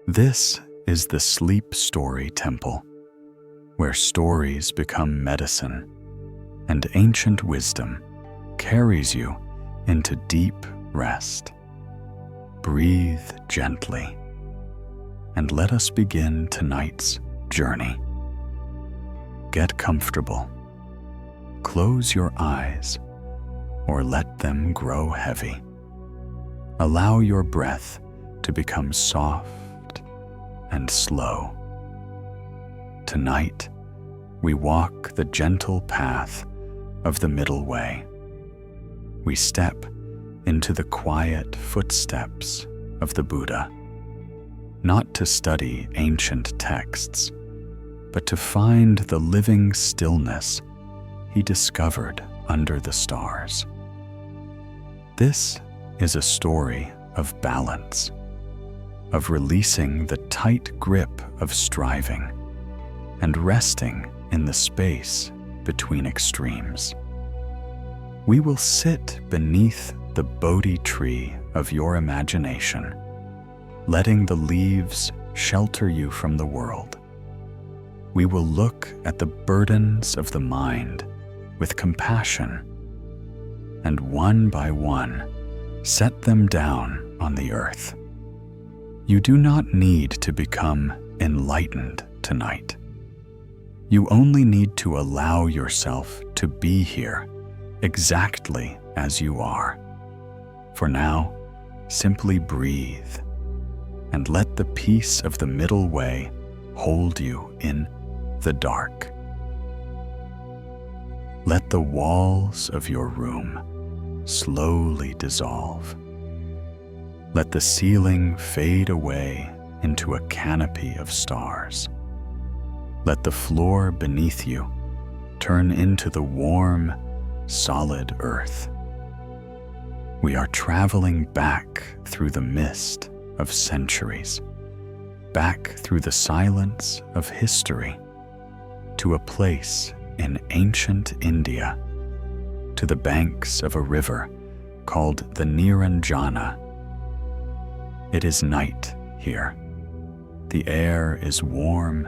This is the Sleep Story Temple, where stories become medicine and ancient wisdom carries you into deep rest. Breathe gently, and let us begin tonight's journey. Get comfortable. Close your eyes or let them grow heavy. Allow your breath to become soft and slow. Tonight, we walk the gentle path of the middle way. We step into the quiet footsteps of the Buddha, not to study ancient texts, but to find the living stillness he discovered under the stars. This is a story of balance, of releasing the tight grip of striving and resting in the space between extremes. We will sit beneath the Bodhi tree of your imagination, letting the leaves shelter you from the world. We will look at the burdens of the mind with compassion, and one by one, set them down on the earth. You do not need to become enlightened tonight. You only need to allow yourself to be here exactly as you are. For now, simply breathe and let the peace of the middle way hold you in the dark. Let the walls of your room slowly dissolve. Let the ceiling fade away into a canopy of stars. Let the floor beneath you turn into the warm, solid earth. We are traveling back through the mist of centuries, back through the silence of history, to a place in ancient India, to the banks of a river called the Niranjana. It is night here. The air is warm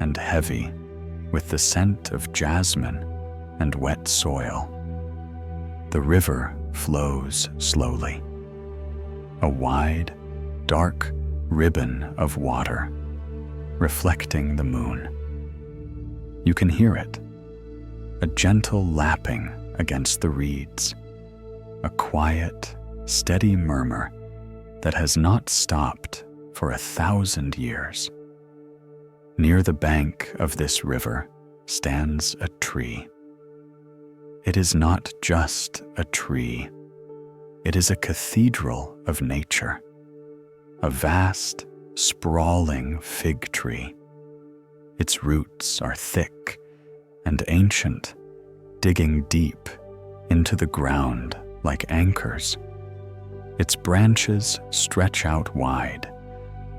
and heavy with the scent of jasmine and wet soil. The river flows slowly, a wide, dark ribbon of water reflecting the moon. You can hear it, a gentle lapping against the reeds, a quiet, steady murmur that has not stopped for 1,000 years. Near the bank of this river stands a tree. It is not just a tree. It is a cathedral of nature, a vast, sprawling fig tree. Its roots are thick and ancient, digging deep into the ground like anchors. Its branches stretch out wide,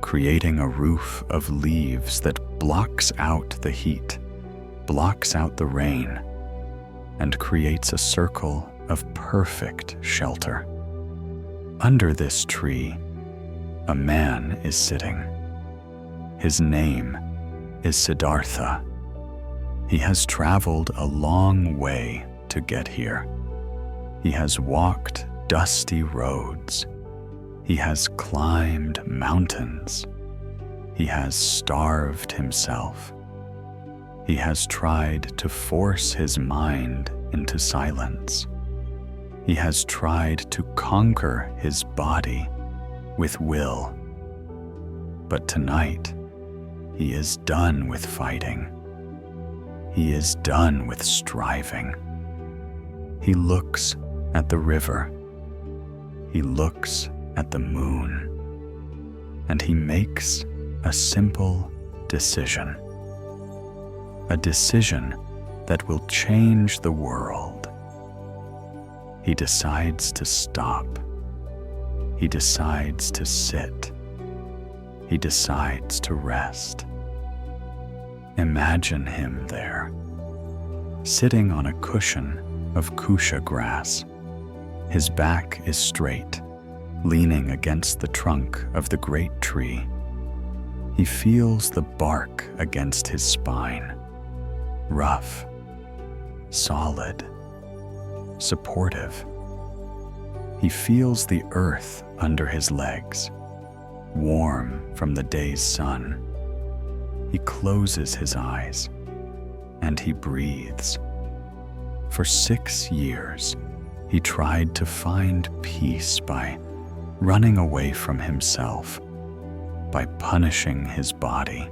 creating a roof of leaves that blocks out the heat, blocks out the rain, and creates a circle of perfect shelter. Under this tree, a man is sitting. His name is Siddhartha. He has traveled a long way to get here. He has walked dusty roads. He has climbed mountains. He has starved himself. He has tried to force his mind into silence. He has tried to conquer his body with will. But tonight, he is done with fighting. He is done with striving. He looks at the river. He looks at the moon. And he makes a simple decision. A decision that will change the world. He decides to stop. He decides to sit. He decides to rest. Imagine him there, sitting on a cushion of kusha grass. His back is straight, leaning against the trunk of the great tree. He feels the bark against his spine, rough, solid, supportive. He feels the earth under his legs, warm from the day's sun. He closes his eyes and he breathes. For 6 years, he tried to find peace by running away from himself, by punishing his body,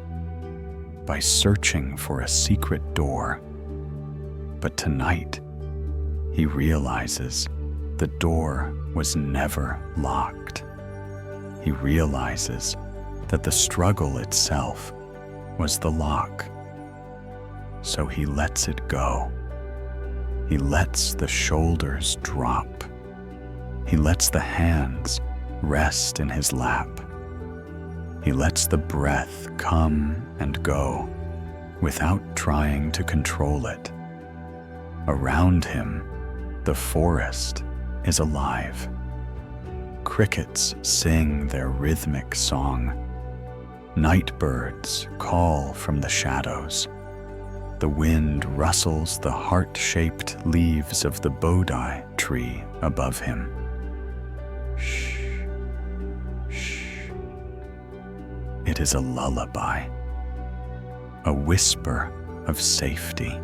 by searching for a secret door. But tonight, he realizes the door was never locked. He realizes that the struggle itself was the lock. So he lets it go. He lets the shoulders drop. He lets the hands rest in his lap. He lets the breath come and go without trying to control it. Around him, the forest is alive. Crickets sing their rhythmic song. Night birds call from the shadows. The wind rustles the heart-shaped leaves of the Bodhi tree above him. Shh, shh. It is a lullaby, a whisper of safety.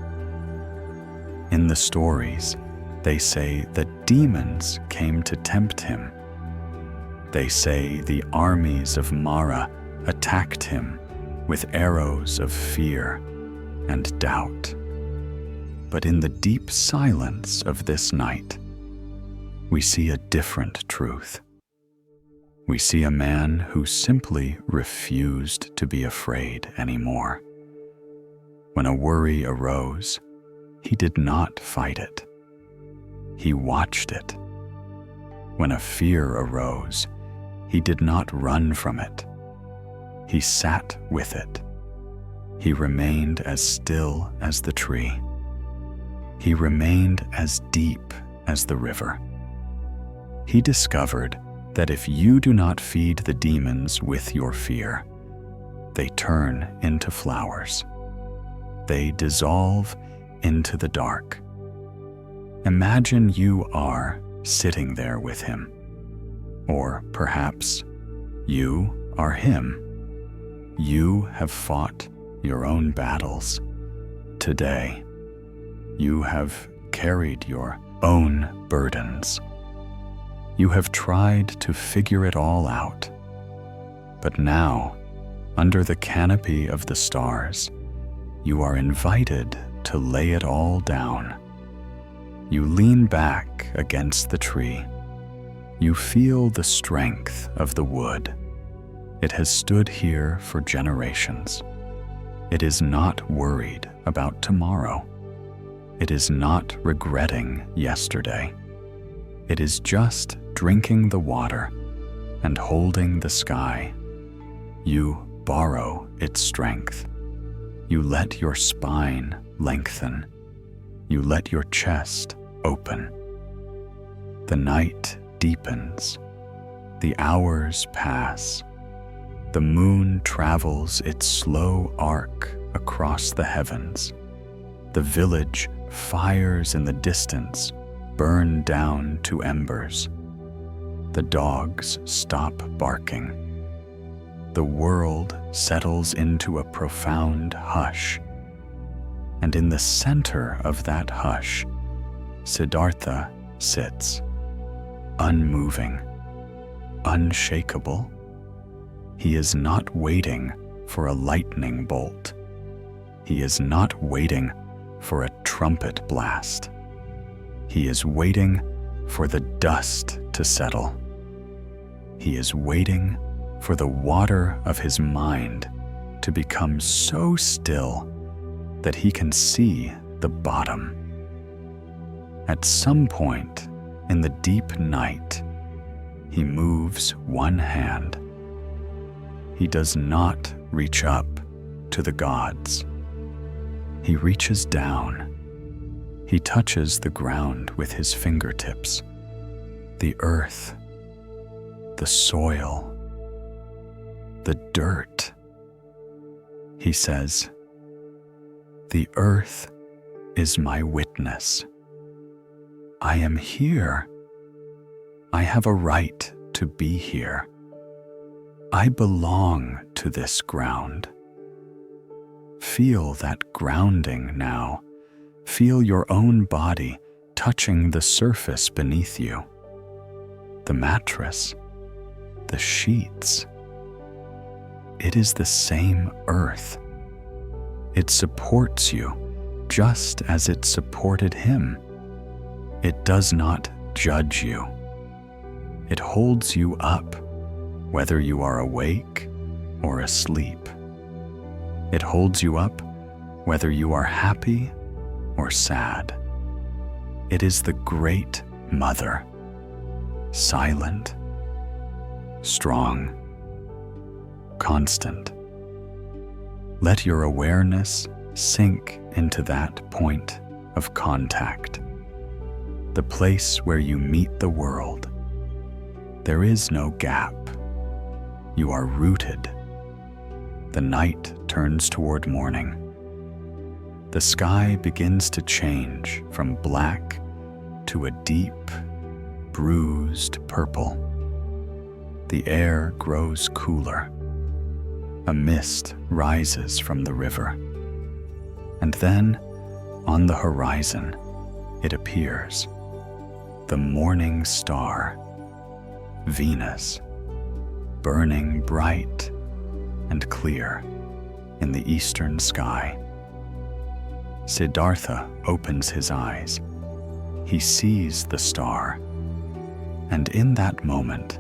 In the stories, they say that demons came to tempt him. They say the armies of Mara attacked him with arrows of fear and doubt. But in the deep silence of this night, we see a different truth. We see a man who simply refused to be afraid anymore. When a worry arose, he did not fight it. He watched it. When a fear arose, he did not run from it. He sat with it. He remained as still as the tree. He remained as deep as the river. He discovered that if you do not feed the demons with your fear, they turn into flowers. They dissolve into the dark. Imagine you are sitting there with him, or perhaps you are him. You have fought your own battles. Today, you have carried your own burdens. You have tried to figure it all out. But now, under the canopy of the stars, you are invited to lay it all down. You lean back against the tree. You feel the strength of the wood. It has stood here for generations. It is not worried about tomorrow. It is not regretting yesterday. It is just drinking the water and holding the sky. You borrow its strength. You let your spine lengthen. You let your chest open. The night deepens. The hours pass. The moon travels its slow arc across the heavens. The village fires in the distance burn down to embers. The dogs stop barking. The world settles into a profound hush. And in the center of that hush, Siddhartha sits, unmoving, unshakable. He is not waiting for a lightning bolt. He is not waiting for a trumpet blast. He is waiting for the dust to settle. He is waiting for the water of his mind to become so still that he can see the bottom. At some point in the deep night, he moves one hand. He does not reach up to the gods. He reaches down. He touches the ground with his fingertips, the earth, the soil, the dirt. He says, "The earth is my witness. I am here. I have a right to be here. I belong to this ground." Feel that grounding now. Feel your own body touching the surface beneath you. The mattress, the sheets. It is the same earth. It supports you just as it supported him. It does not judge you. It holds you up, whether you are awake or asleep. It holds you up, whether you are happy or sad. It is the Great Mother, silent, strong, constant. Let your awareness sink into that point of contact, the place where you meet the world. There is no gap. You are rooted. The night turns toward morning. The sky begins to change from black to a deep, bruised purple. The air grows cooler. A mist rises from the river. And then, on the horizon, it appears. The morning star, Venus, burning bright and clear in the eastern sky. Siddhartha opens his eyes. He sees the star, and in that moment,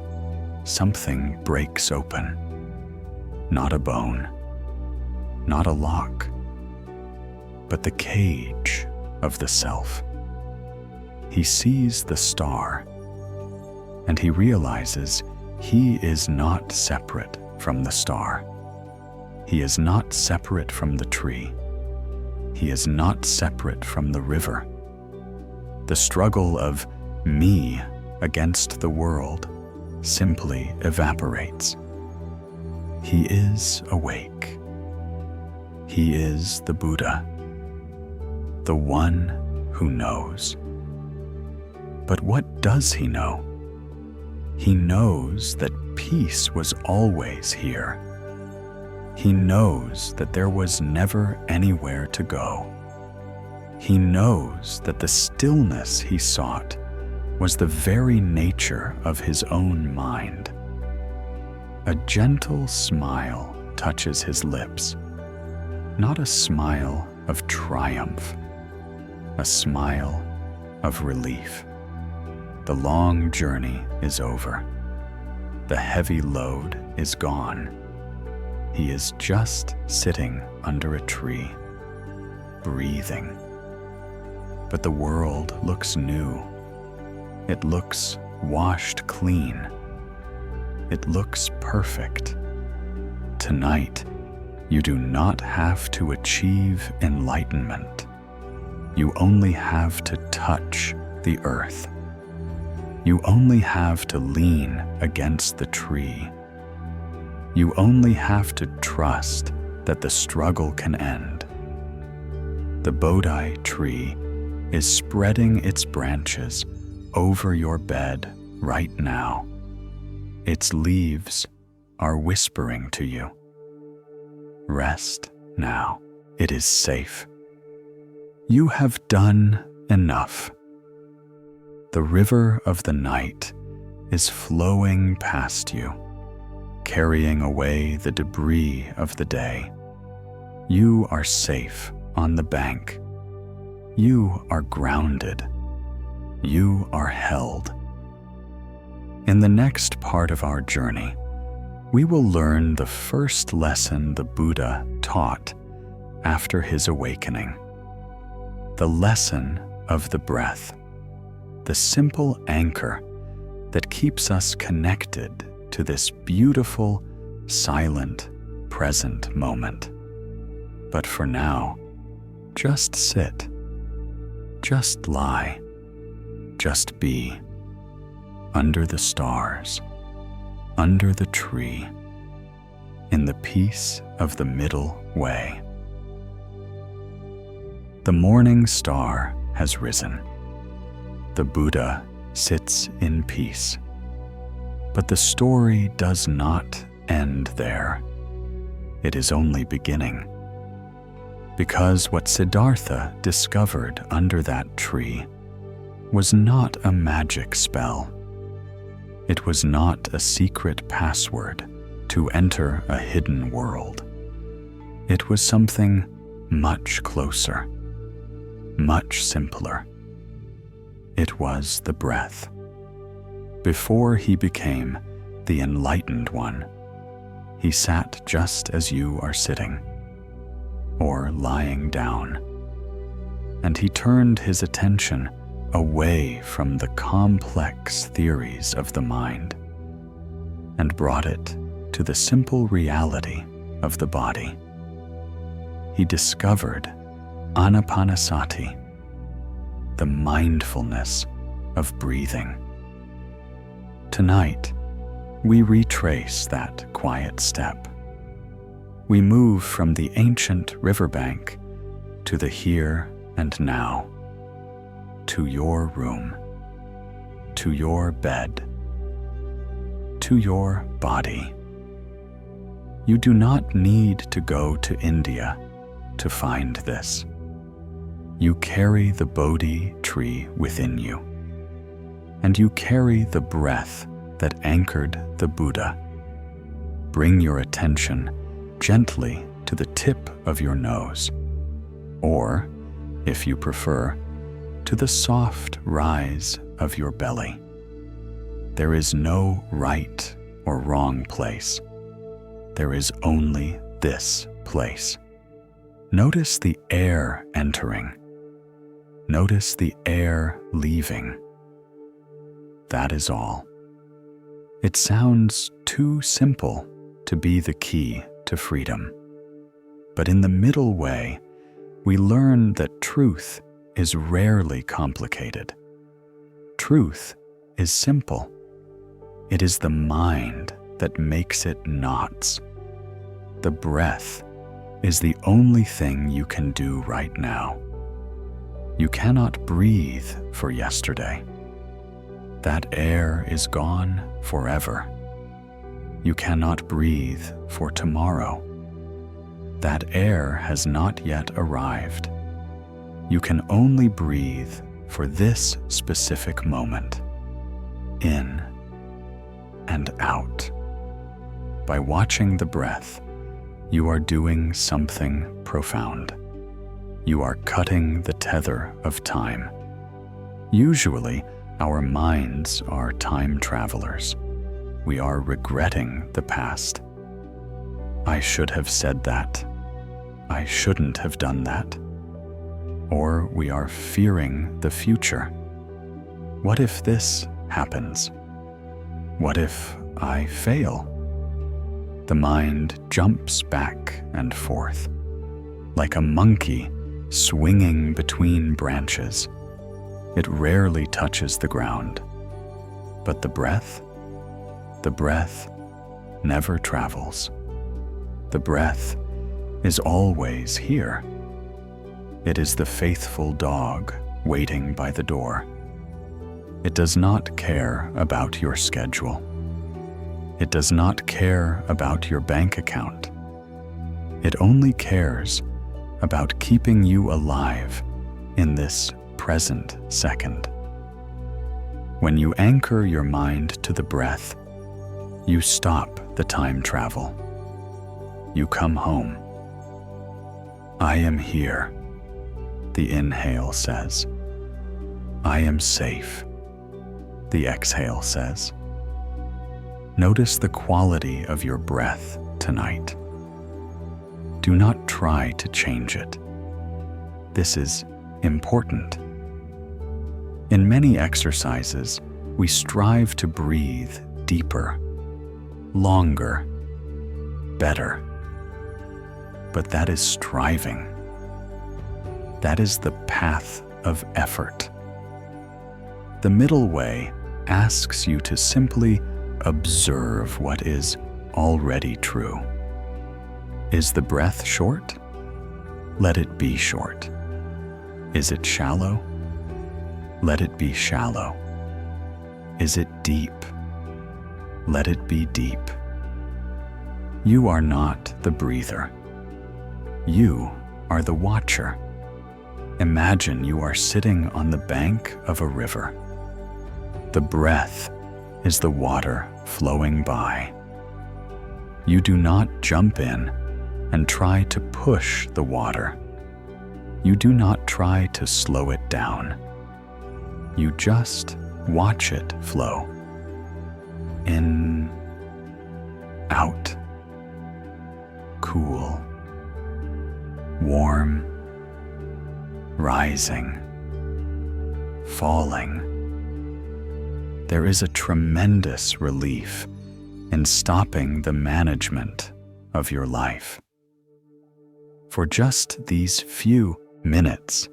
something breaks open. Not a bone, not a lock, but the cage of the self. He sees the star, and he realizes he is not separate from the star. He is not separate from the tree. He is not separate from the river. The struggle of me against the world simply evaporates. He is awake. He is the Buddha, the one who knows. But what does he know? He knows that peace was always here. He knows that there was never anywhere to go. He knows that the stillness he sought was the very nature of his own mind. A gentle smile touches his lips, not a smile of triumph, a smile of relief. The long journey is over. The heavy load is gone. He is just sitting under a tree, breathing. But the world looks new. It looks washed clean. It looks perfect. Tonight, you do not have to achieve enlightenment. You only have to touch the earth. You only have to lean against the tree. You only have to trust that the struggle can end. The Bodhi tree is spreading its branches over your bed right now. Its leaves are whispering to you. Rest now. It is safe. You have done enough. The river of the night is flowing past you, carrying away the debris of the day. You are safe on the bank. You are grounded. You are held. In the next part of our journey, we will learn the first lesson the Buddha taught after his awakening. The lesson of the breath, the simple anchor that keeps us connected to this beautiful, silent, present moment. But for now, just sit, just lie, just be, under the stars, under the tree, in the peace of the middle way. The morning star has risen. The Buddha sits in peace. But the story does not end there. It is only beginning. Because what Siddhartha discovered under that tree was not a magic spell. It was not a secret password to enter a hidden world. It was something much closer, much simpler. It was the breath. Before he became the enlightened one, he sat just as you are sitting, or lying down, and he turned his attention away from the complex theories of the mind and brought it to the simple reality of the body. He discovered anapanasati, the mindfulness of breathing. Tonight, we retrace that quiet step. We move from the ancient riverbank to the here and now, to your room, to your bed, to your body. You do not need to go to India to find this. You carry the Bodhi tree within you, and you carry the breath that anchored the Buddha. Bring your attention gently to the tip of your nose, or, if you prefer, to the soft rise of your belly. There is no right or wrong place. There is only this place. Notice the air entering. Notice the air leaving. That is all. It sounds too simple to be the key to freedom. But in the middle way, we learn that truth is rarely complicated. Truth is simple. It is the mind that makes it knots. The breath is the only thing you can do right now. You cannot breathe for yesterday. That air is gone forever. You cannot breathe for tomorrow. That air has not yet arrived. You can only breathe for this specific moment, in and out. By watching the breath, you are doing something profound. You are cutting the tether of time. Usually, our minds are time travelers. We are regretting the past. I should have said that. I shouldn't have done that. Or we are fearing the future. What if this happens? What if I fail? The mind jumps back and forth, like a monkey swinging between branches. It rarely touches the ground. But the breath never travels. The breath is always here. It is the faithful dog waiting by the door. It does not care about your schedule. It does not care about your bank account. It only cares about keeping you alive in this present second. When you anchor your mind to the breath, you stop the time travel. You come home. I am here, the inhale says. I am safe, the exhale says. Notice the quality of your breath tonight. Do not try to change it. This is important. In many exercises, we strive to breathe deeper, longer, better. But that is striving. That is the path of effort. The middle way asks you to simply observe what is already true. Is the breath short? Let it be short. Is it shallow? Let it be shallow. Is it deep? Let it be deep. You are not the breather. You are the watcher. Imagine you are sitting on the bank of a river. The breath is the water flowing by. You do not jump in and try to push the water. You do not try to slow it down. You just watch it flow. In, out, cool, warm, rising, falling. There is a tremendous relief in stopping the management of your life. For just these few minutes,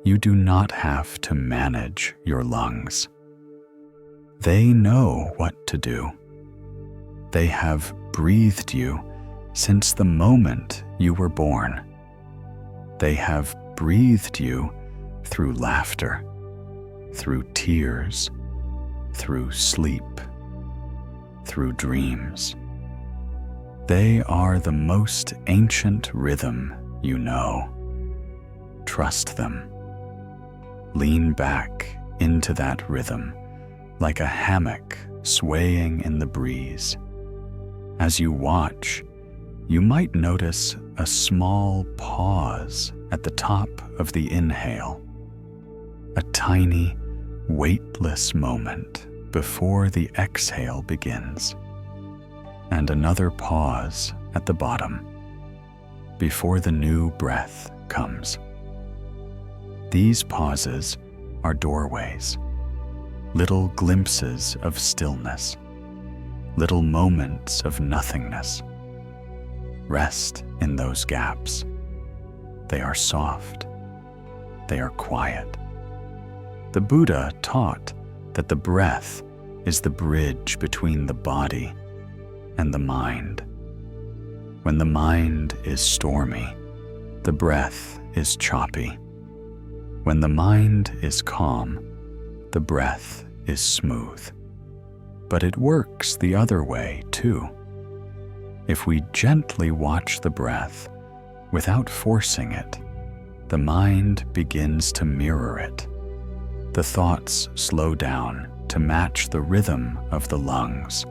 you do not have to manage your lungs. They know what to do. They have breathed you since the moment you were born. They have breathed you through laughter, through tears, through sleep, through dreams. They are the most ancient rhythm you know. Trust them. Lean back into that rhythm like a hammock swaying in the breeze. As you watch, you might notice a small pause at the top of the inhale, a tiny, weightless moment before the exhale begins, and another pause at the bottom before the new breath comes. These pauses are doorways, little glimpses of stillness, little moments of nothingness. Rest in those gaps. They are soft. They are quiet. The Buddha taught that the breath is the bridge between the body and the mind. When the mind is stormy, the breath is choppy. When the mind is calm, the breath is smooth. But it works the other way too. If we gently watch the breath without forcing it, the mind begins to mirror it. The thoughts slow down to match the rhythm of the lungs.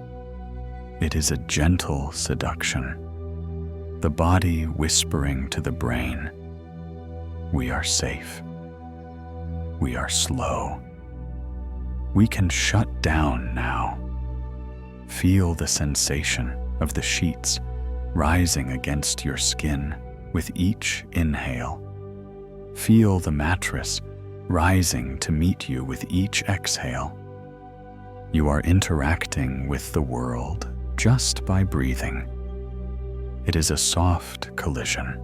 It is a gentle seduction, the body whispering to the brain, "We are safe. We are slow. We can shut down now." Feel the sensation of the sheets rising against your skin with each inhale. Feel the mattress rising to meet you with each exhale. You are interacting with the world just by breathing. It is a soft collision,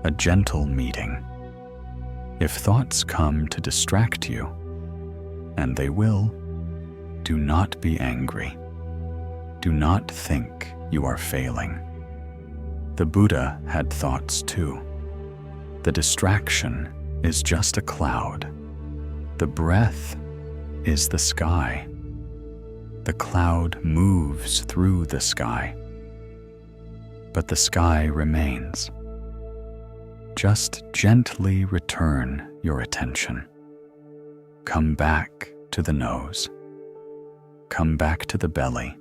a gentle meeting. If thoughts come to distract you, and they will, do not be angry. Do not think you are failing. The Buddha had thoughts too. The distraction is just a cloud. The breath is the sky. The cloud moves through the sky, but the sky remains. Just gently return your attention. Come back to the nose. Come back to the belly.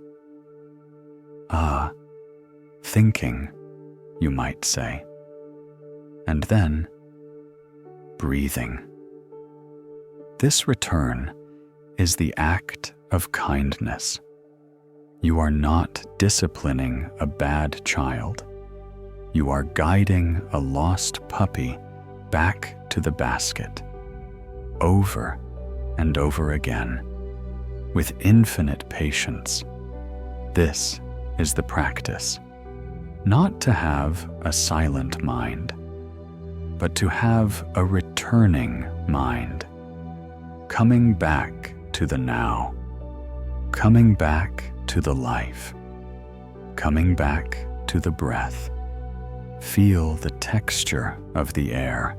Ah, thinking, you might say. And then, breathing. This return is the act of kindness. You are not disciplining a bad child. You are guiding a lost puppy back to the basket, over and over again, with infinite patience. This is the practice, not to have a silent mind, but to have a returning mind, coming back to the now, coming back to the life, coming back to the breath. Feel the texture of the air.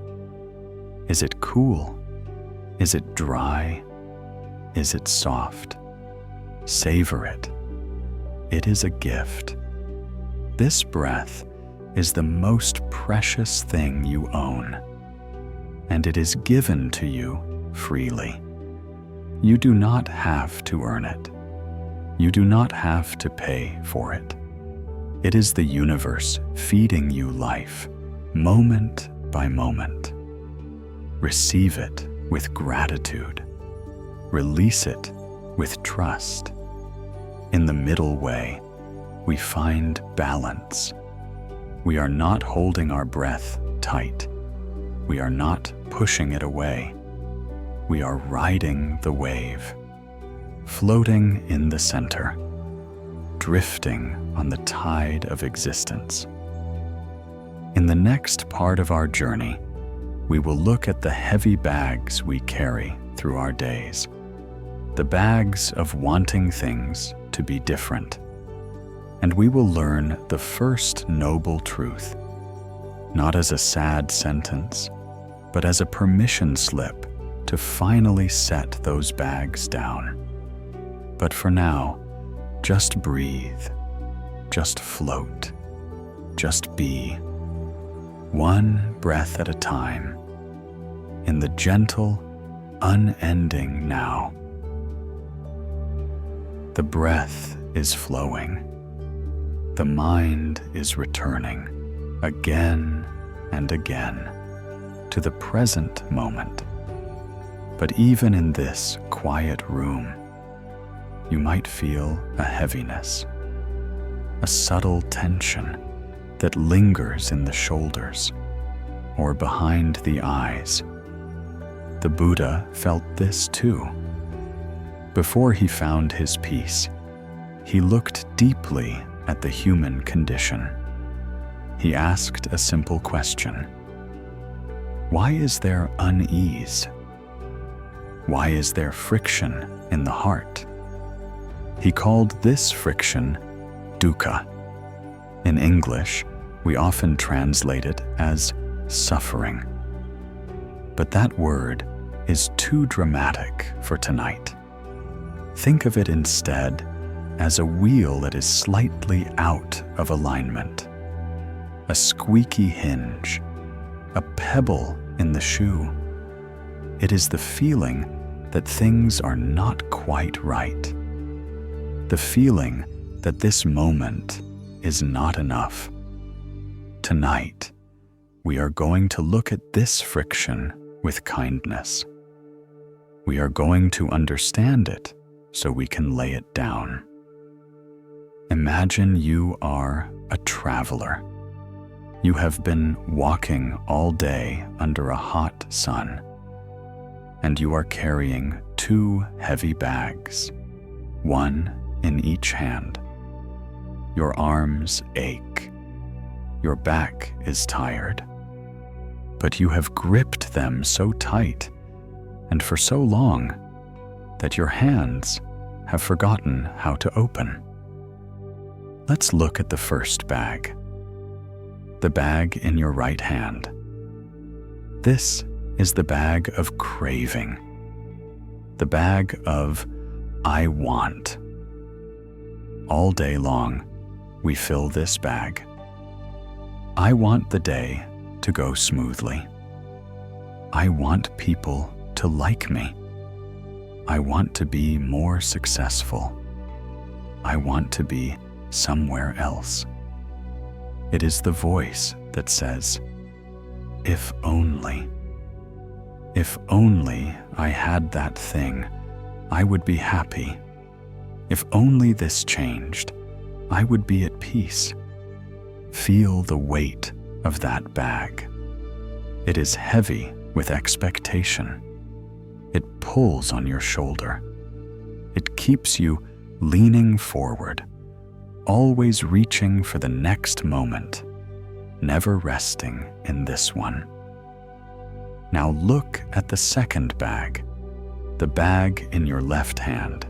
Is it cool? Is it dry? Is it soft? Savor it. It is a gift. This breath is the most precious thing you own, and it is given to you freely. You do not have to earn it. You do not have to pay for it. It is the universe feeding you life, moment by moment. Receive it with gratitude. Release it with trust. In the middle way, we find balance. We are not holding our breath tight. We are not pushing it away. We are riding the wave, floating in the center, drifting on the tide of existence. In the next part of our journey, we will look at the heavy bags we carry through our days, the bags of wanting things to be different. And we will learn the first noble truth, not as a sad sentence, but as a permission slip to finally set those bags down. But for now, just breathe, just float, just be, one breath at a time, in the gentle, unending now. The breath is flowing. The mind is returning again and again to the present moment. But even in this quiet room, you might feel a heaviness, a subtle tension that lingers in the shoulders or behind the eyes. The Buddha felt this too. Before he found his peace, he looked deeply at the human condition. He asked a simple question: why is there unease? Why is there friction in the heart? He called this friction dukkha. In English, we often translate it as suffering. But that word is too dramatic for tonight. Think of it instead as a wheel that is slightly out of alignment, a squeaky hinge, a pebble in the shoe. It is the feeling that things are not quite right, the feeling that this moment is not enough. Tonight, we are going to look at this friction with kindness. We are going to understand it so we can lay it down. Imagine you are a traveler. You have been walking all day under a hot sun, and you are carrying 2 heavy bags, one in each hand. Your arms ache. Your back is tired. But you have gripped them so tight and for so long that your hands have forgotten how to open. Let's look at the first bag, the bag in your right hand. This is the bag of craving, the bag of I want. All day long, we fill this bag. I want the day to go smoothly. I want people to like me. I want to be more successful. I want to be somewhere else. It is the voice that says, if only I had that thing, I would be happy. If only this changed, I would be at peace. Feel the weight of that bag. It is heavy with expectation. It pulls on your shoulder. It keeps you leaning forward, always reaching for the next moment, never resting in this one. Now look at the second bag, the bag in your left hand.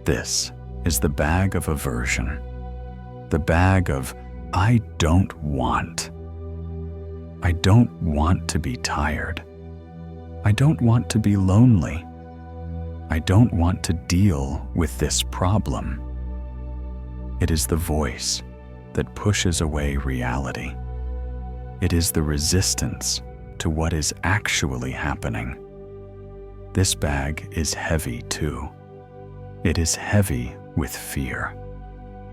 This is the bag of aversion, the bag of I don't want. I don't want to be tired. I don't want to be lonely. I don't want to deal with this problem. It is the voice that pushes away reality. It is the resistance to what is actually happening. This bag is heavy too. It is heavy with fear.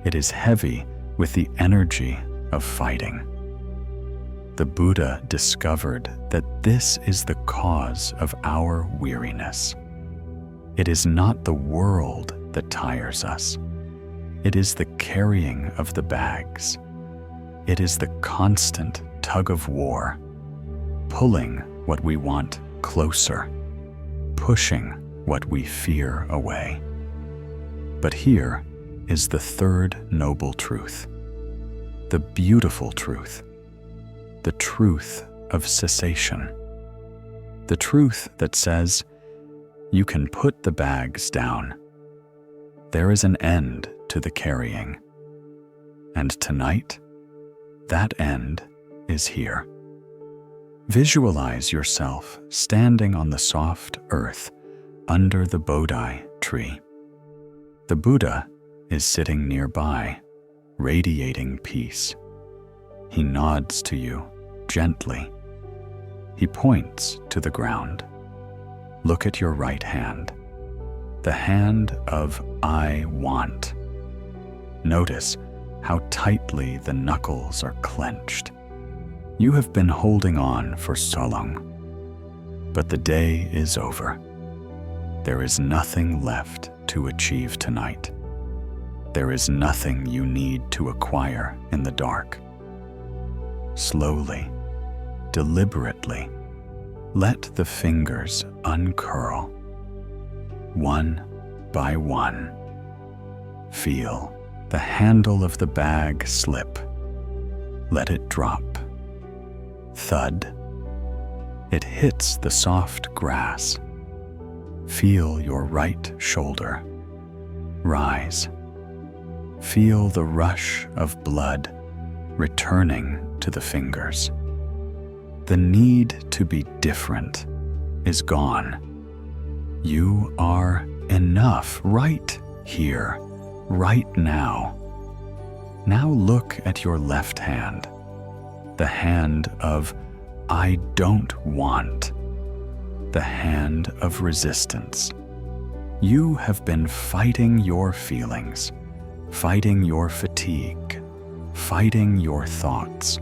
It is heavy with the energy of fighting. The Buddha discovered that this is the cause of our weariness. It is not the world that tires us. It is the carrying of the bags. It is the constant tug of war, pulling what we want closer, pushing what we fear away. But here is the third noble truth, the beautiful truth, the truth of cessation, the truth that says, you can put the bags down. There is an end to the carrying. And tonight, that end is here. Visualize yourself standing on the soft earth under the Bodhi tree. The Buddha is sitting nearby, radiating peace. He nods to you gently. He points to the ground. Look at your right hand, the hand of I want. Notice how tightly the knuckles are clenched. You have been holding on for so long, but the day is over. There is nothing left to achieve tonight. There is nothing you need to acquire in the dark. Slowly, deliberately, let the fingers uncurl, one by one. Feel the handle of the bag slip. Let it drop. Thud. It hits the soft grass. Feel your right shoulder rise. Feel the rush of blood returning to the fingers. The need to be different is gone. You are enough right here, right now. Now look at your left hand, the hand of I don't want, the hand of resistance. You have been fighting your feelings, fighting your fatigue, fighting your thoughts.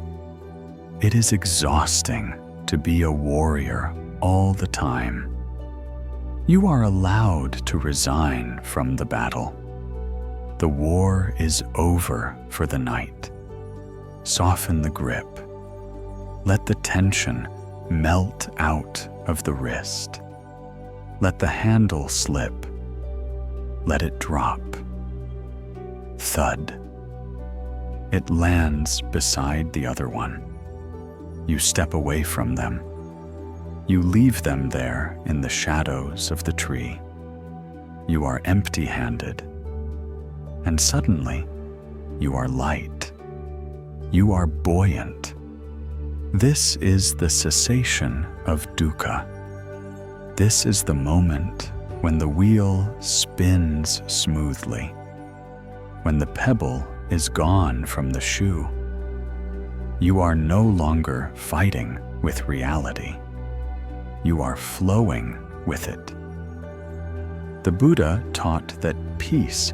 It is exhausting to be a warrior all the time. You are allowed to resign from the battle. The war is over for the night. Soften the grip. Let the tension melt out of the wrist. Let the handle slip. Let it drop. Thud. It lands beside the other one. You step away from them. You leave them there in the shadows of the tree. You are empty-handed. And suddenly, you are light. You are buoyant. This is the cessation of dukkha. This is the moment when the wheel spins smoothly, when the pebble is gone from the shoe. You are no longer fighting with reality. You are flowing with it. The Buddha taught that peace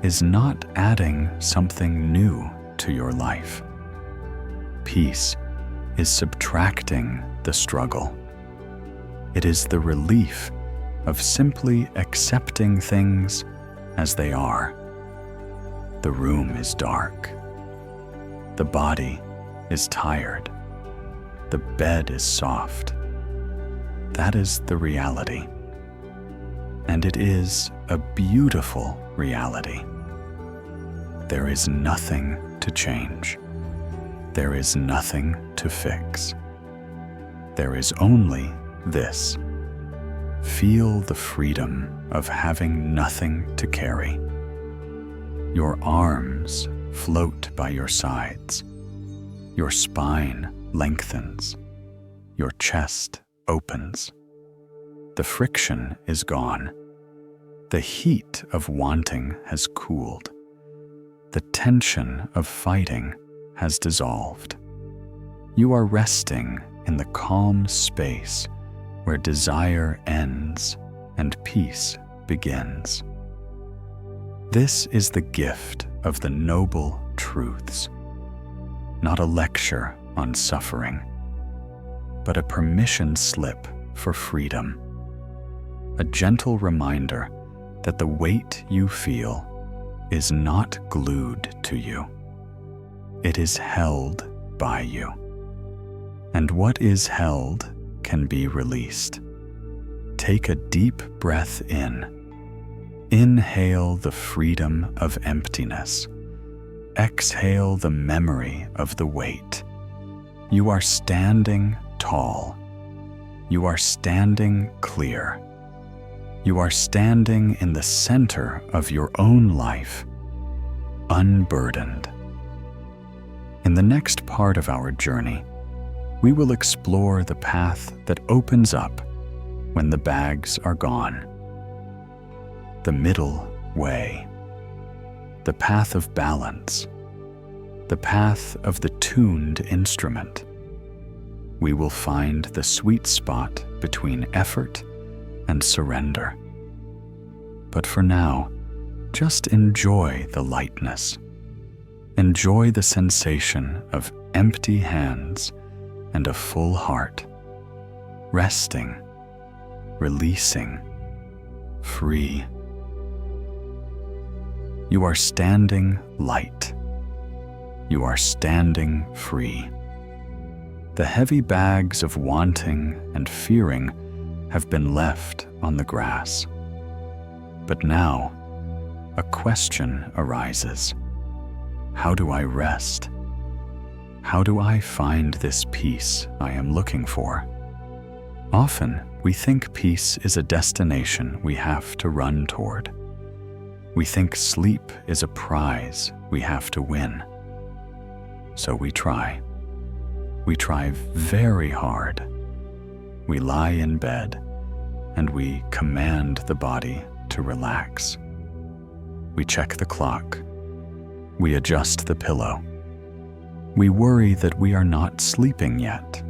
is not adding something new to your life. Peace is subtracting the struggle. It is the relief of simply accepting things as they are. The room is dark. The body is tired. The bed is soft. That is the reality. And it is a beautiful reality. There is nothing to change. There is nothing to fix. There is only this. Feel the freedom of having nothing to carry. Your arms float by your sides. Your spine lengthens. Your chest opens. The friction is gone. The heat of wanting has cooled. The tension of fighting has dissolved. You are resting in the calm space where desire ends and peace begins. This is the gift of the noble truths, not a lecture on suffering, but a permission slip for freedom, a gentle reminder that the weight you feel is not glued to you. It is held by you. And what is held can be released. Take a deep breath in. Inhale the freedom of emptiness. Exhale the memory of the weight. You are standing tall. You are standing clear. You are standing in the center of your own life, unburdened. In the next part of our journey, we will explore the path that opens up when the bags are gone. The middle way. The path of balance. The path of the tuned instrument. We will find the sweet spot between effort and surrender. But for now, just enjoy the lightness. Enjoy the sensation of empty hands and a full heart, resting, releasing, free. You are standing light. You are standing free. The heavy bags of wanting and fearing have been left on the grass. But now, a question arises. How do I rest? How do I find this peace I am looking for? Often, we think peace is a destination we have to run toward. We think sleep is a prize we have to win. So we try. We try very hard. We lie in bed and we command the body to relax. We check the clock. We adjust the pillow. We worry that we are not sleeping yet.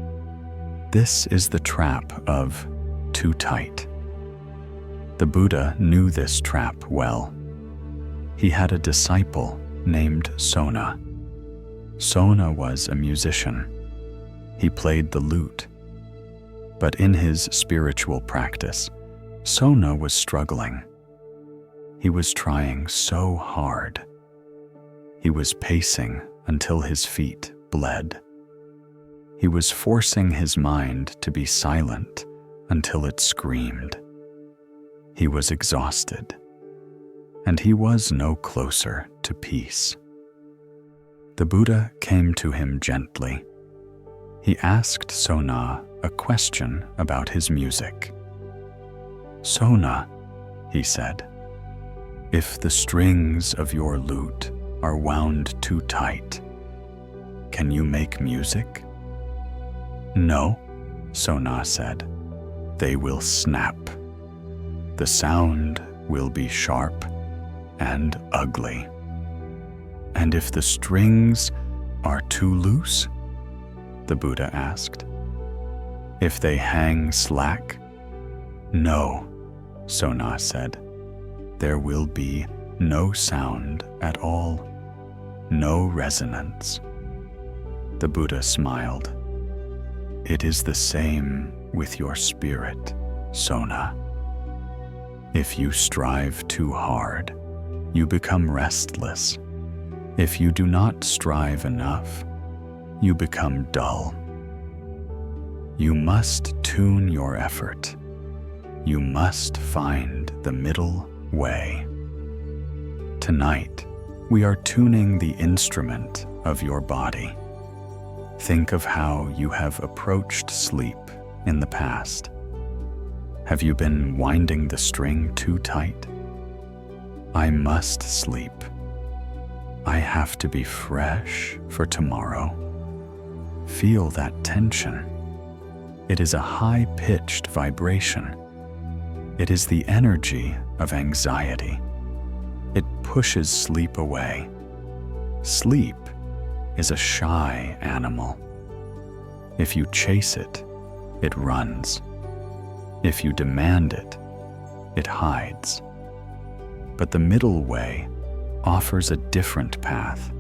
This is the trap of too tight. The Buddha knew this trap well. He had a disciple named Sona. Sona was a musician. He played the lute. But in his spiritual practice, Sona was struggling. He was trying so hard. He was pacing until his feet bled. He was forcing his mind to be silent until it screamed. He was exhausted, and he was no closer to peace. The Buddha came to him gently. He asked Sona a question about his music. "Sona," he said, "if the strings of your lute are wound too tight, can you make music?" "No," Sona said, "they will snap. The sound will be sharp and ugly." "And if the strings are too loose?" the Buddha asked. "If they hang slack?" "No," Sona said. "There will be no sound at all, no resonance." The Buddha smiled. "It is the same with your spirit, Sona. If you strive too hard, you become restless. If you do not strive enough, you become dull. You must tune your effort. You must find the middle way. Tonight, we are tuning the instrument of your body. Think of how you have approached sleep in the past. Have you been winding the string too tight? I must sleep. I have to be fresh for tomorrow. Feel that tension. It is a high-pitched vibration. It is the energy of anxiety. It pushes sleep away. Sleep is a shy animal. If you chase it, it runs. If you demand it, it hides. But the middle way offers a different path.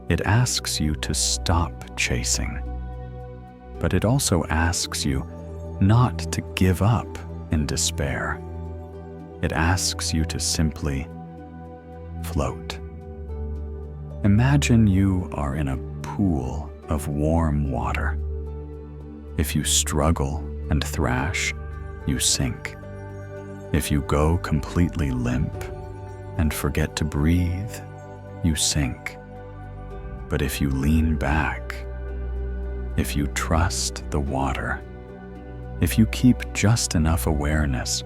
It asks you to stop chasing, but it also asks you not to give up in despair. It asks you to simply float. Imagine you are in a pool of warm water. If you struggle and thrash, you sink. If you go completely limp and forget to breathe, you sink. But if you lean back, if you trust the water, if you keep just enough awareness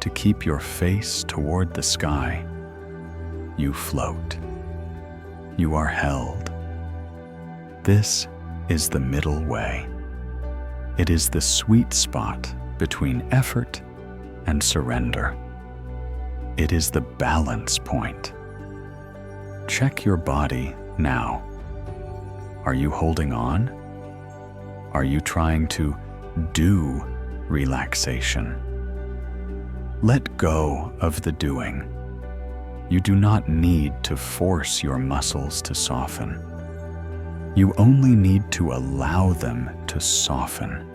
to keep your face toward the sky, you float. You are held. This is the middle way. It is the sweet spot between effort and surrender. It is the balance point. Check your body now. Are you holding on? Are you trying to do relaxation? Let go of the doing. You do not need to force your muscles to soften. You only need to allow them to soften.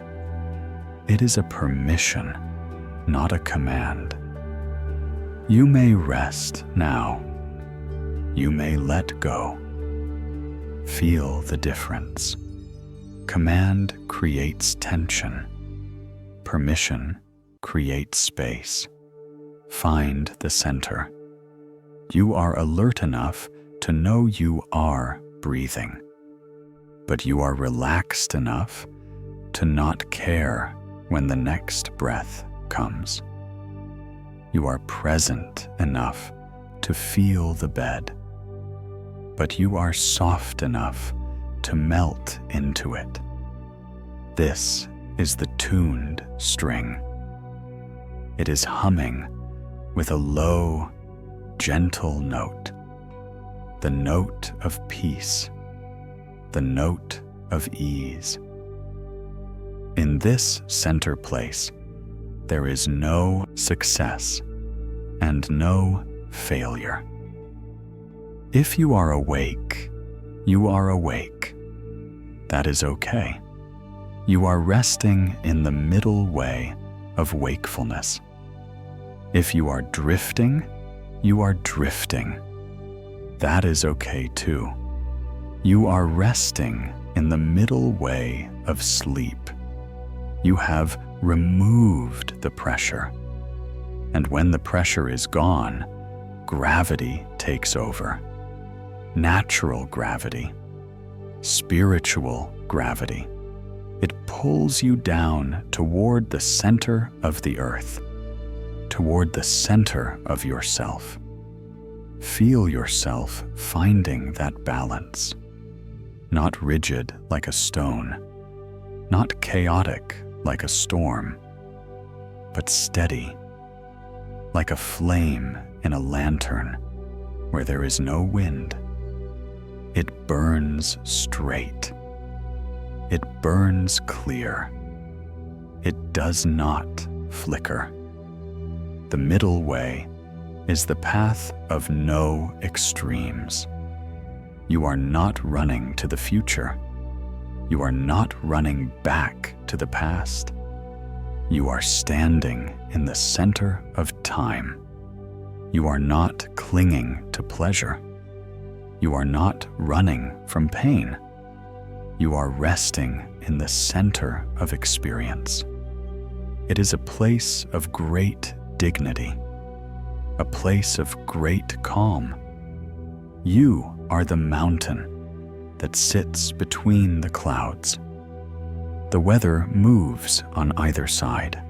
It is a permission, not a command. You may rest now. You may let go. Feel the difference. Command creates tension. Permission creates space. Find the center. You are alert enough to know you are breathing, but you are relaxed enough to not care when the next breath comes. You are present enough to feel the bed, but you are soft enough to melt into it. This is the tuned string. It is humming with a low, gentle note, the note of peace, the note of ease. In this center place, there is no success and no failure. If you are awake, you are awake. That is okay. You are resting in the middle way of wakefulness. If you are drifting, you are drifting. That is okay too. You are resting in the middle way of sleep. You have removed the pressure. And when the pressure is gone, gravity takes over. Natural gravity, spiritual gravity. It pulls you down toward the center of the earth, toward the center of yourself. Feel yourself finding that balance. Not rigid like a stone, not chaotic like a storm, but steady, like a flame in a lantern where there is no wind. It burns straight. It burns clear. It does not flicker. The middle way is the path of no extremes. You are not running to the future. You are not running back to the past. You are standing in the center of time. You are not clinging to pleasure. You are not running from pain. You are resting in the center of experience. It is a place of great dignity, a place of great calm. You are the mountain that sits between the clouds. The weather moves on either side,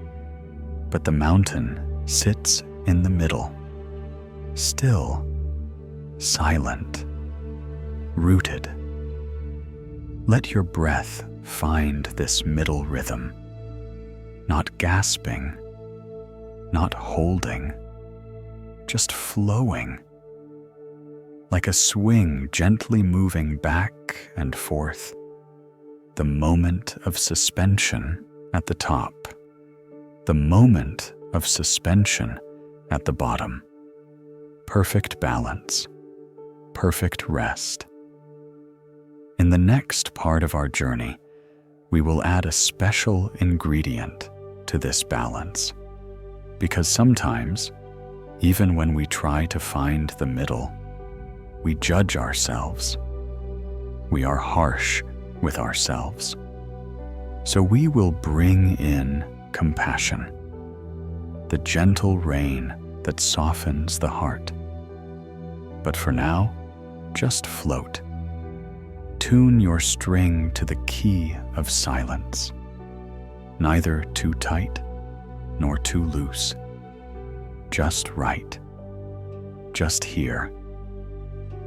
but the mountain sits in the middle, still, silent, rooted. Let your breath find this middle rhythm, not gasping, not holding, just flowing, like a swing gently moving back and forth, the moment of suspension at the top, the moment of suspension at the bottom. Perfect balance, perfect rest. In the next part of our journey, we will add a special ingredient to this balance, because sometimes, even when we try to find the middle, we judge ourselves. We are harsh with ourselves. So we will bring in compassion, the gentle rain that softens the heart. But for now, just float. Tune your string to the key of silence, neither too tight nor too loose, just right, just here,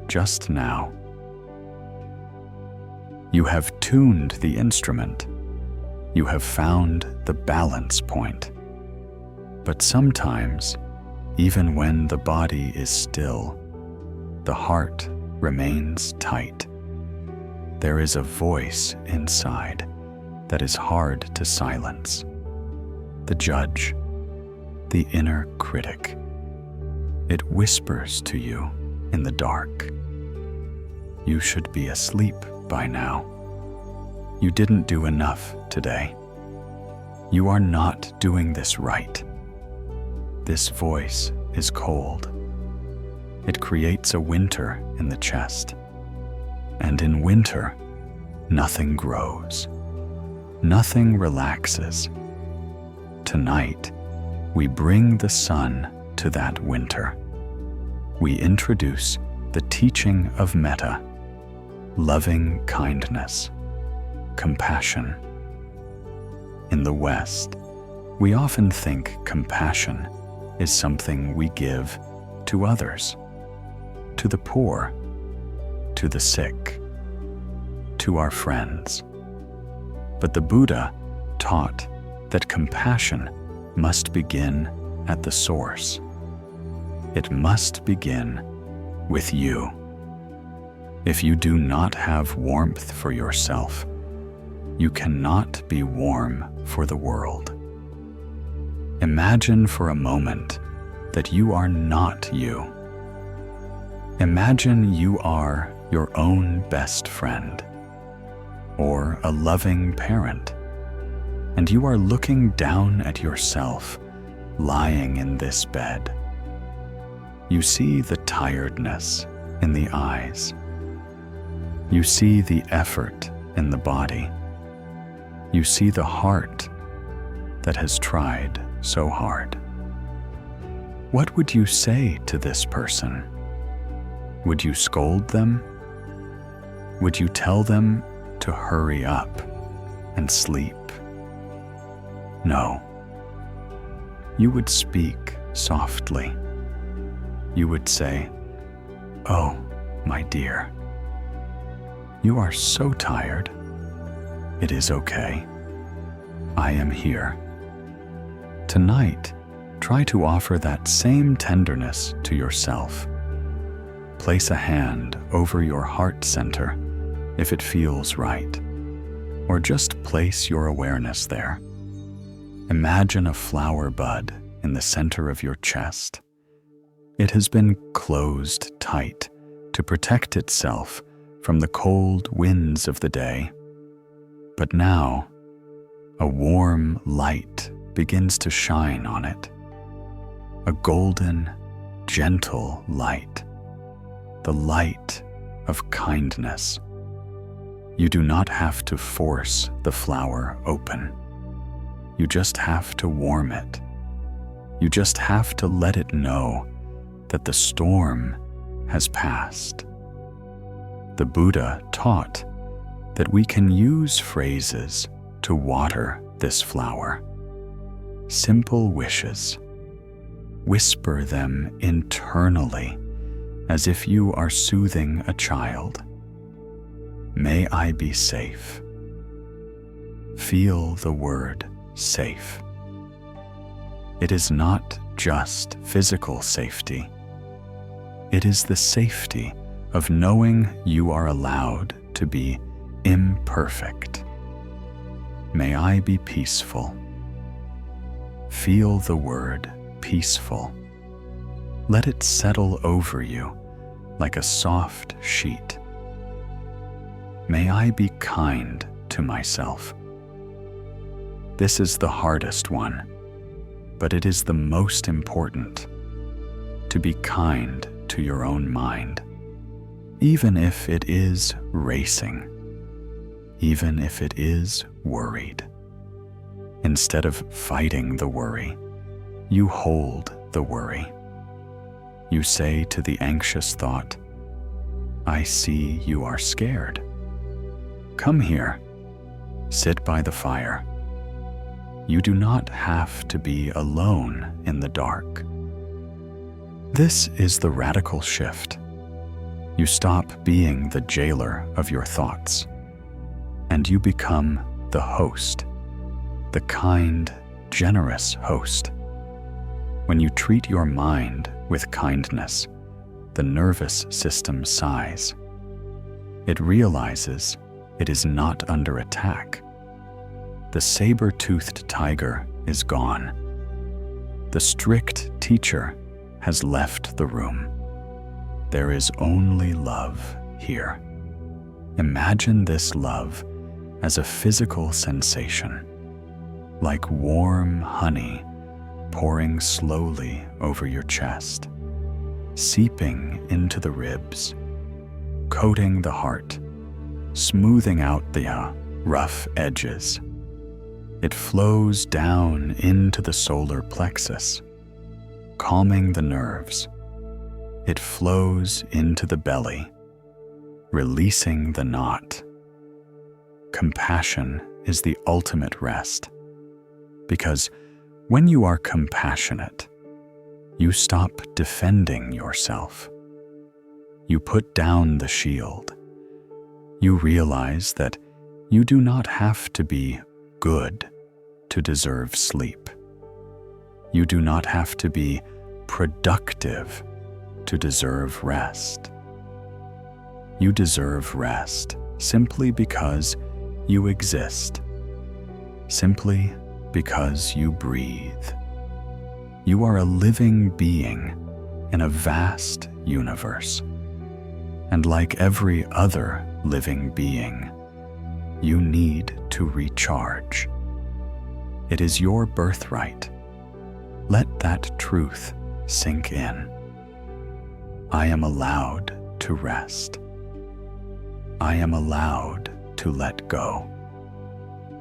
just now. You have tuned the instrument. You have found the balance point. But sometimes, even when the body is still, the heart remains tight. There is a voice inside that is hard to silence. The judge, the inner critic. It whispers to you in the dark. You should be asleep by now. You didn't do enough today. You are not doing this right. This voice is cold. It creates a winter in the chest. And in winter, nothing grows. Nothing relaxes. Tonight, we bring the sun to that winter. We introduce the teaching of metta, loving kindness, compassion. In the West, we often think compassion is something we give to others, to the poor, to the sick, to our friends. But the Buddha taught that compassion must begin at the source. It must begin with you. If you do not have warmth for yourself, you cannot be warm for the world. Imagine for a moment that you are not you. Imagine you are your own best friend or a loving parent, and you are looking down at yourself lying in this bed. You see the tiredness in the eyes. You see the effort in the body. You see the heart that has tried so hard. What would you say to this person? Would you scold them? Would you tell them to hurry up and sleep? No. You would speak softly. You would say, "Oh, my dear, you are so tired. It is okay. I am here." Tonight, try to offer that same tenderness to yourself. Place a hand over your heart center if it feels right, or just place your awareness there. Imagine a flower bud in the center of your chest. It has been closed tight to protect itself from the cold winds of the day. But now, a warm light begins to shine on it. A golden, gentle light. The light of kindness. You do not have to force the flower open. You just have to warm it. You just have to let it know that the storm has passed. The Buddha taught that we can use phrases to water this flower. Simple wishes. Whisper them internally as if you are soothing a child. May I be safe. Feel the word safe. It is not just physical safety. It is the safety of knowing you are allowed to be imperfect. May I be peaceful. Feel the word peaceful. Let it settle over you like a soft sheet. May I be kind to myself. This is the hardest one, but it is the most important. To be kind to your own mind, even if it is racing, even if it is worried. Instead of fighting the worry, you hold the worry. You say to the anxious thought, I see you are scared. Come here, sit by the fire. You do not have to be alone in the dark. This is the radical shift. You stop being the jailer of your thoughts, and you become the host, the kind, generous host. When you treat your mind with kindness, the nervous system sighs. It realizes it is not under attack. The saber-toothed tiger is gone. The strict teacher has left the room. There is only love here. Imagine this love as a physical sensation, like warm honey pouring slowly over your chest, seeping into the ribs, coating the heart, smoothing out the rough edges. It flows down into the solar plexus, calming the nerves. It flows into the belly, releasing the knot. Compassion is the ultimate rest, because when you are compassionate, you stop defending yourself. You put down the shield. You realize that you do not have to be good to deserve sleep. You do not have to be productive to deserve rest. You deserve rest simply because you exist, simply because you breathe. You are a living being in a vast universe, and like every other living being, you need to recharge. It is your birthright. Let that truth sink in. I am allowed to rest. I am allowed to let go.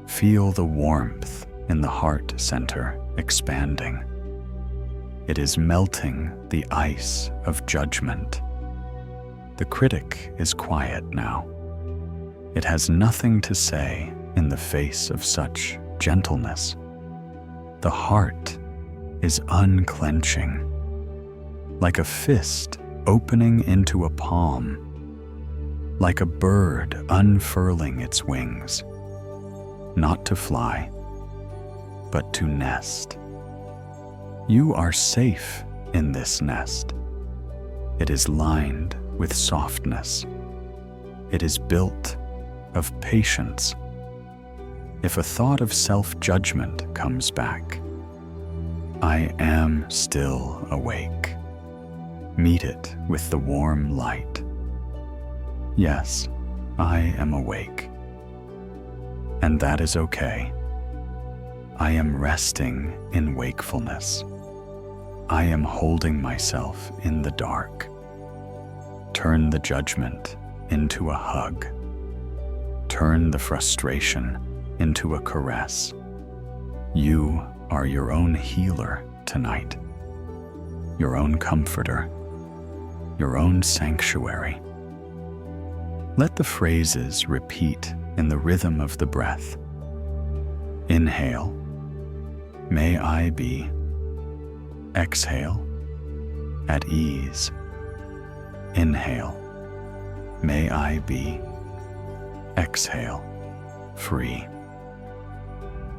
Feel the warmth in the heart center expanding. It is melting the ice of judgment. The critic is quiet now. It has nothing to say in the face of such gentleness. The heart is unclenching, like a fist opening into a palm, like a bird unfurling its wings, not to fly, but to nest. You are safe in this nest. It is lined with softness. It is built of patience. If a thought of self-judgment comes back, I am still awake. Meet it with the warm light. Yes, I am awake. And that is okay. I am resting in wakefulness. I am holding myself in the dark. Turn the judgment into a hug. Turn the frustration into a caress. You are your own healer tonight, your own comforter, your own sanctuary. Let the phrases repeat in the rhythm of the breath. Inhale, may I be. Exhale, at ease. Inhale, may I be. Exhale, free.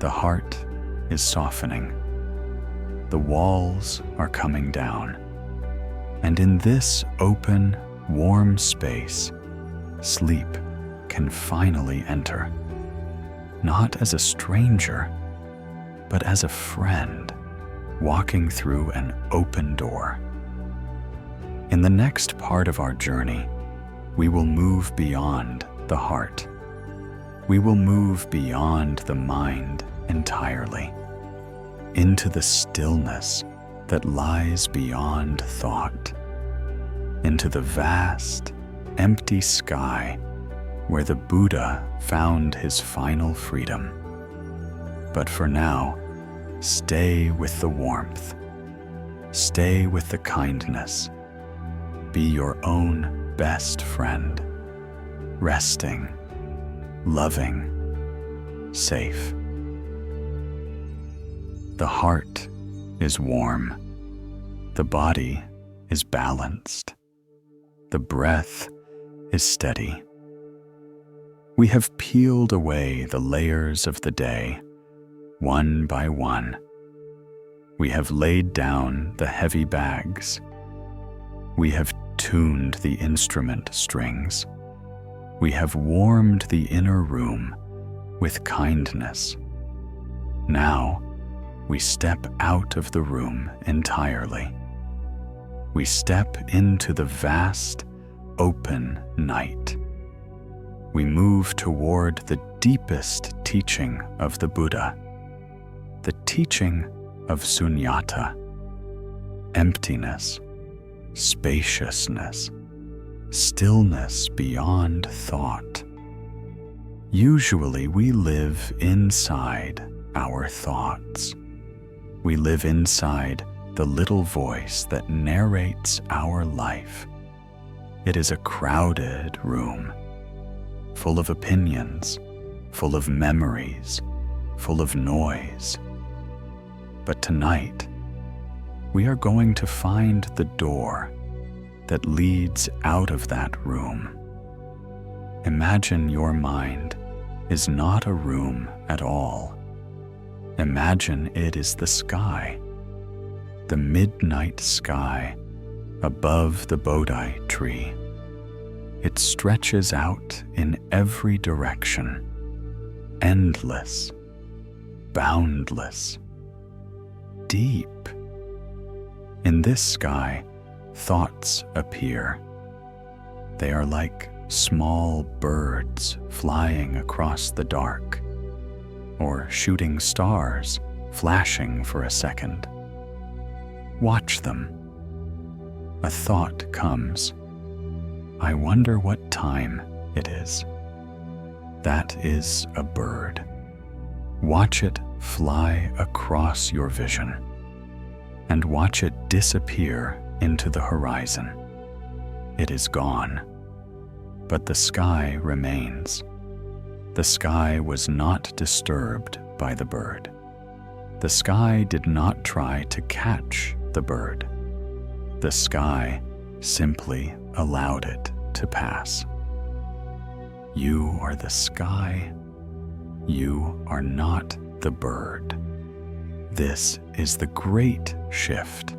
The heart is softening. The walls are coming down. And in this open, warm space, sleep can finally enter. Not as a stranger, but as a friend walking through an open door. In the next part of our journey, we will move beyond the heart. We will move beyond the mind entirely, into the stillness that lies beyond thought, into the vast, empty sky where the Buddha found his final freedom. But for now, stay with the warmth. Stay with the kindness. Be your own best friend, resting, loving, safe. The heart is warm. The body is balanced. The breath is steady. We have peeled away the layers of the day, one by one. We have laid down the heavy bags. We have tuned the instrument strings. We have warmed the inner room with kindness. Now, we step out of the room entirely. We step into the vast, open night. We move toward the deepest teaching of the Buddha, the teaching of sunyata, emptiness, spaciousness, stillness beyond thought. Usually we live inside our thoughts. We live inside the little voice that narrates our life. It is a crowded room, full of opinions, full of memories, full of noise. But tonight, we are going to find the door that leads out of that room. Imagine your mind is not a room at all. Imagine it is the sky, the midnight sky above the Bodhi tree. It stretches out in every direction, endless, boundless, deep. In this sky, thoughts appear. They are like small birds flying across the dark, or shooting stars flashing for a second. Watch them. A thought comes. I wonder what time it is. That is a bird. Watch it fly across your vision, and watch it disappear into the horizon. It is gone, but the sky remains. The sky was not disturbed by the bird. The sky did not try to catch the bird. The sky simply allowed it to pass. You are the sky. You are not the bird. This is the great shift.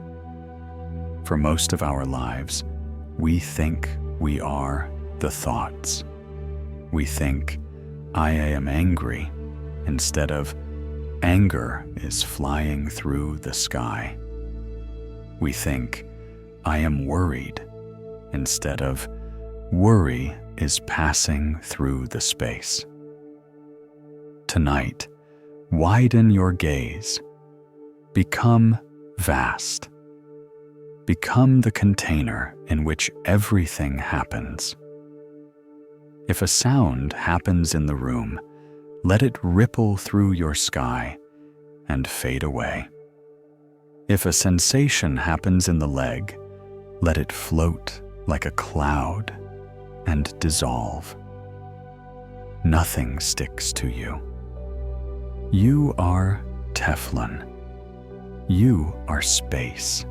For most of our lives, we think we are the thoughts. We think, I am angry, instead of anger is flying through the sky. We think, I am worried, instead of worry is passing through the space. Tonight, widen your gaze. Become vast. Become the container in which everything happens. If a sound happens in the room, let it ripple through your sky and fade away. If a sensation happens in the leg, let it float like a cloud and dissolve. Nothing sticks to you. You are Teflon. You are space.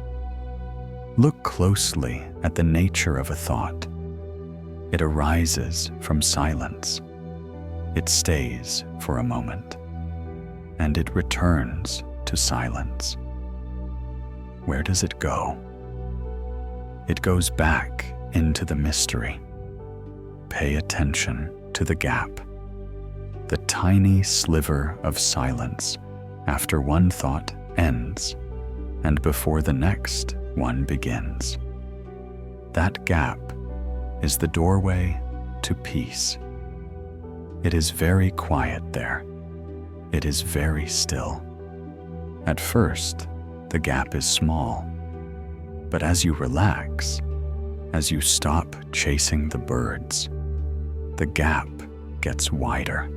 Look closely at the nature of a thought. It arises from silence. It stays for a moment, and it returns to silence. Where does it go? It goes back into the mystery. Pay attention to the gap, the tiny sliver of silence after one thought ends and before the next one begins. That gap is the doorway to peace. It is very quiet there. It is very still. At first, the gap is small, but as you relax, as you stop chasing the birds, the gap gets wider.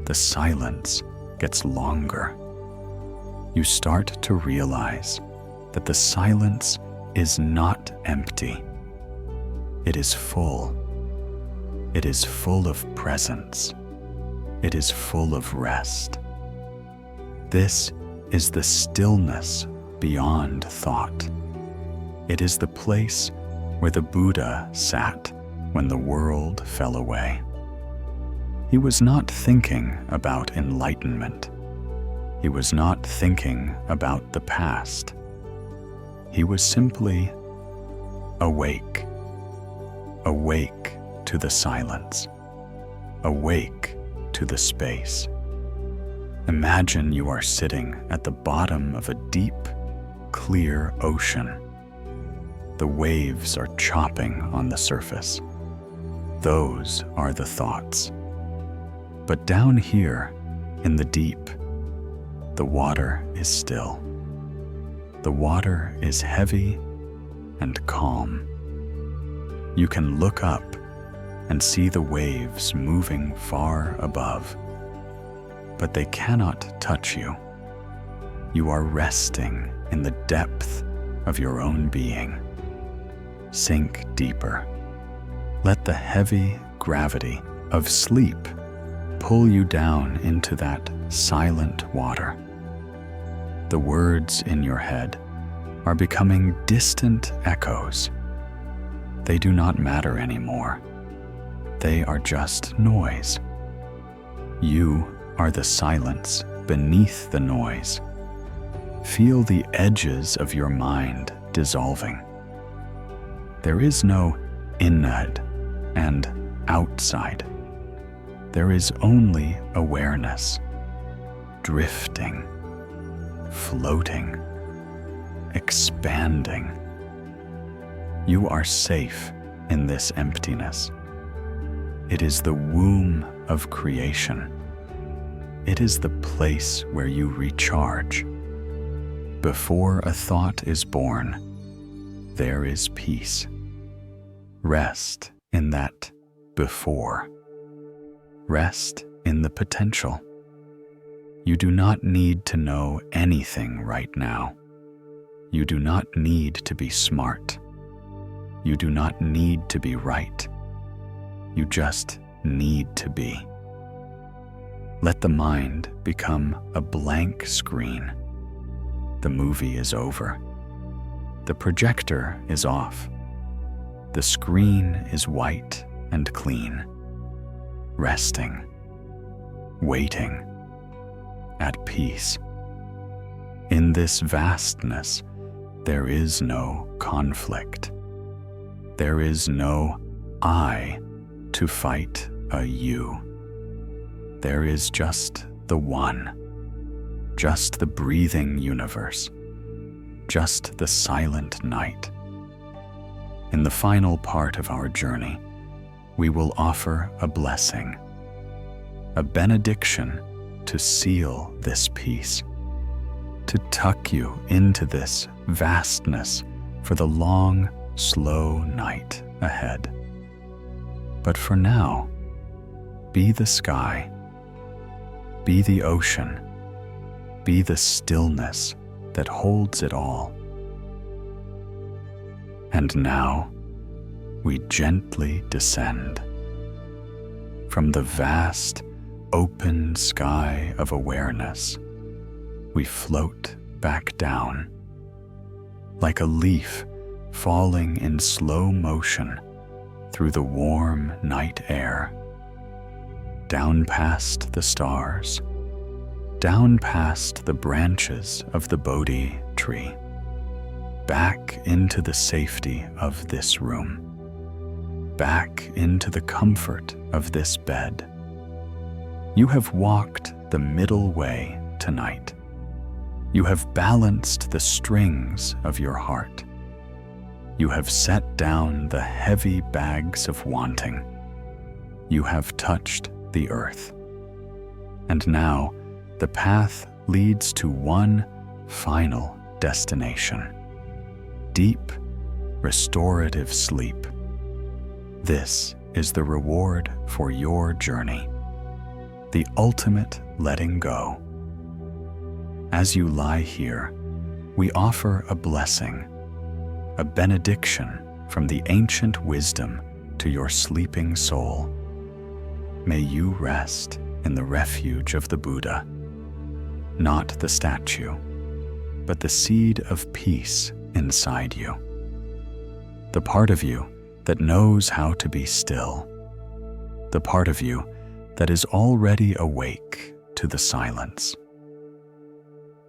The silence gets longer. You start to realize that the silence is not empty. It is full. It is full of presence. It is full of rest. This is the stillness beyond thought. It is the place where the Buddha sat when the world fell away. He was not thinking about enlightenment. He was not thinking about the past. He was simply awake, awake to the silence, awake to the space. Imagine you are sitting at the bottom of a deep, clear ocean. The waves are chopping on the surface. Those are the thoughts. But down here, in the deep, the water is still. The water is heavy and calm. You can look up and see the waves moving far above, but they cannot touch you. You are resting in the depth of your own being. Sink deeper. Let the heavy gravity of sleep pull you down into that silent water. The words in your head are becoming distant echoes. They do not matter anymore. They are just noise. You are the silence beneath the noise. Feel the edges of your mind dissolving. There is no inside and outside. There is only awareness, drifting, floating, expanding. You are safe in this emptiness. It is the womb of creation. It is the place where you recharge. Before a thought is born, there is peace. Rest in that before. Rest in the potential. You do not need to know anything right now. You do not need to be smart. You do not need to be right. You just need to be. Let the mind become a blank screen. The movie is over. The projector is off. The screen is white and clean. Resting, waiting, at peace. In this vastness, there is no conflict. There is no I to fight a you. There is just the one, just the breathing universe, just the silent night. In the final part of our journey, we will offer a blessing, a benediction to seal this peace, to tuck you into this vastness for the long, slow night ahead. But for now, be the sky, be the ocean, be the stillness that holds it all. And now, we gently descend. From the vast, open sky of awareness, we float back down. Like a leaf falling in slow motion through the warm night air, down past the stars, down past the branches of the Bodhi tree, back into the safety of this room, back into the comfort of this bed. You have walked the middle way tonight. You have balanced the strings of your heart. You have set down the heavy bags of wanting. You have touched the earth. And now the path leads to one final destination: deep, restorative sleep. This is the reward for your journey, the ultimate letting go. As you lie here, we offer a blessing, a benediction from the ancient wisdom to your sleeping soul. May you rest in the refuge of the Buddha, not the statue, but the seed of peace inside you, the part of you that knows how to be still, the part of you that is already awake to the silence.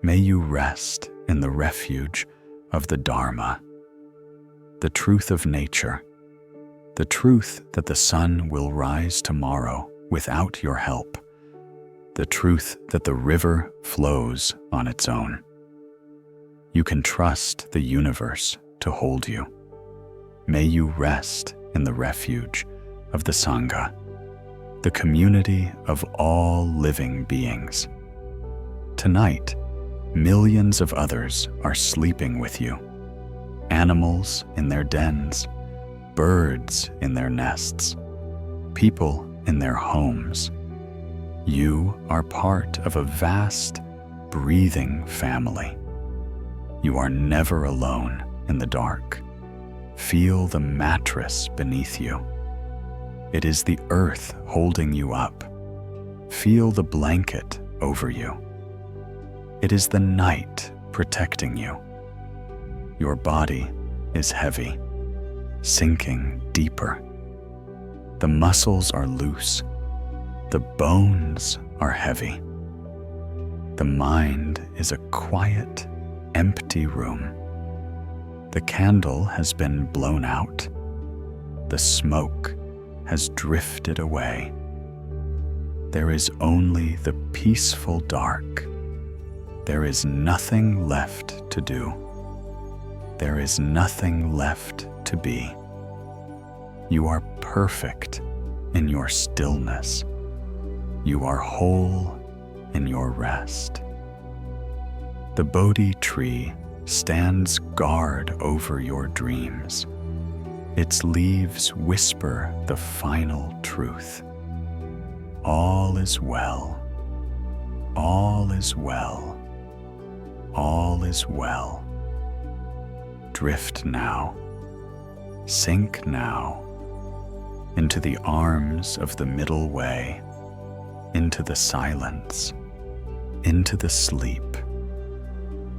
May you rest in the refuge of the Dharma, the truth of nature, the truth that the sun will rise tomorrow without your help, the truth that the river flows on its own. You can trust the universe to hold you. May you rest in the refuge of the Sangha, the community of all living beings. Tonight, millions of others are sleeping with you. Animals in their dens, birds in their nests, people in their homes. You are part of a vast, breathing family. You are never alone in the dark. Feel the mattress beneath you. It is the earth holding you up. Feel the blanket over you. It is the night protecting you. Your body is heavy, sinking deeper. The muscles are loose. The bones are heavy. The mind is a quiet, empty room. The candle has been blown out. The smoke has drifted away. There is only the peaceful dark. There is nothing left to do. There is nothing left to be. You are perfect in your stillness. You are whole in your rest. The Bodhi tree stands guard over your dreams. Its leaves whisper the final truth. All is well. All is well. All is well. Drift now. Sink now into the arms of the middle way, into the silence, into the sleep.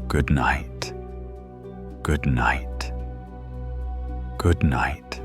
Good night. Good night. Good night.